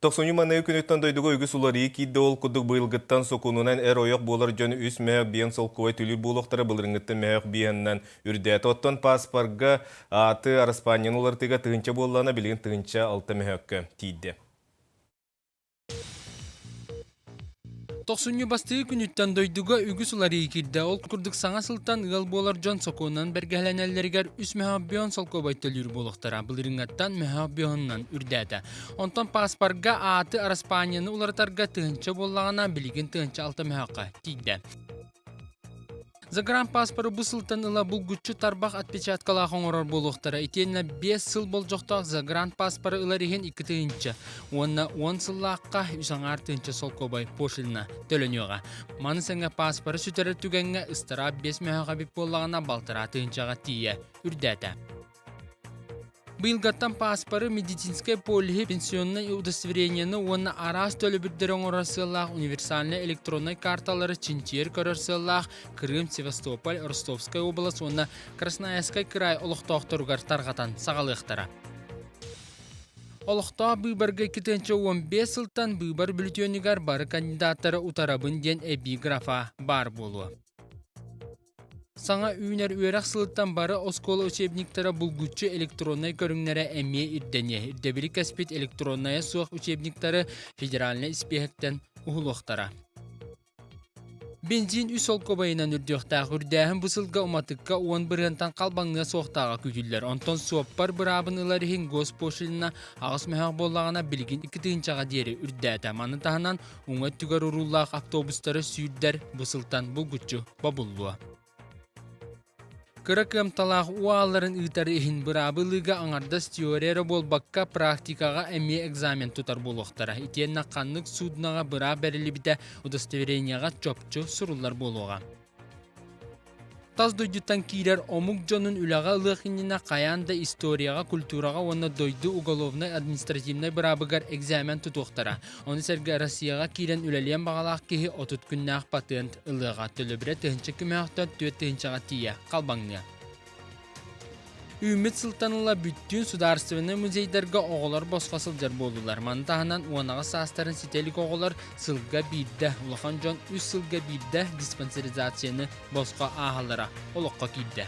Toxunyu manayı künütten doyduğu uygu suları ki ol kuduk bıyılgıttan sokununan oyak bolar jönü üs mehek biyan sol kuvay tülür buluqtara bılırıngıttan mehek biyannan ürdiyat otton pasparga atı Araspanyan olartıga tığınça bollana bilgin tığınça alta mehekka tiydi. Toxunyu bastığı günütten doyduğu ügü suları ikirde ol kurduk sana sıltan ığal bolar John Sokunan bergelenellerger üs mehabbiyon solkobay tölür buluqtara bılırıngıttan mehabbiyonnan ürdiyata. Ondan pasparga atı Araspanyanı ulartarga tığınça bollağına bilgin tığınça alta mehekka tiydi. Zagran pasparo bu sıltan ıla bulgutçu tarbaq atpечаткала хоңорор болуқтара. Итенна 5 сыл болжоқтақ Загран pasparo ıla rihin 2 tığınça. Onna 10 sılлаққа үсаңар tığınça solkobay poşilna tölönüyoға. Mаны сәңі pasparo sütері түгенге ыстара 5 mehaqa bip bollağına baltara tığınçaға тие үрдәті. Быйылгаттан паспары медицинская полиһи пенсионный удостоверениені оны арас төлі бірдерін орасылақ универсальный электронный карталары Чинчер көрірсылақ Крым, Севастополь, Ростовская область, оны Красноярская край олықтақтырғар тарғатан сағалықтара. Олықта бұйбарға 2-15 сылтан бұйбар бюллетенігар бары кандидаттары утарабын ден эпиграфа бар болу. Саңа үйнер үйерақ сылыттан бары оскола учебниктара булгуччу электронный көріңнері әме ирдене. Ирдебілі кәспет электронная суақ учебниктары федеральный испехеттен ұғылықтара. Бензин үс олкобайынан үрдіқтағы үрдәхін бұсылға ұматыққа 11-тан қалбаңына соқтаға күтілдер. Онтон суаппар бұрабын ыларихин госпошылына ағыс мәхақ болағына білгін 2 тығынчаға дері үрдәті. Маны тағынан оңа түгер ұрулақ автобустары сүйдер бұсылтан бұлгүтчу бабылуа. Кыракым талақ уаларын ытары ихин бұрабылыға аңардас теорияра болбаққа практикаға әме экзамен тұтар болуқтара. Итен наққанлық суднаға бұра бәрілі біті удостоверенияға чопчу сұрулар болуға. Таз дойдуттан кейлер омук жонун үлаға ылықынына қаянда историяға, культураға, оны дойду уголовный административный бұрабығар экзамен тұтуқтара. Оны сәргі Россияға кейлен үләлен бағалақ кейі 30 күннақ патент ылыға төлі бірі тығынчы күмәқтан 4 тығынчаға тие қалбаңны. Үміт сылтаныла бүттін сударственный музейдерге оғылар босқа сылжар болулар. Мантағынан уанаға састарын сетелік оғылар сылға бейді. Улахан жон үс сылға бейді диспансеризацияны босқа ағалара олыққа кейді.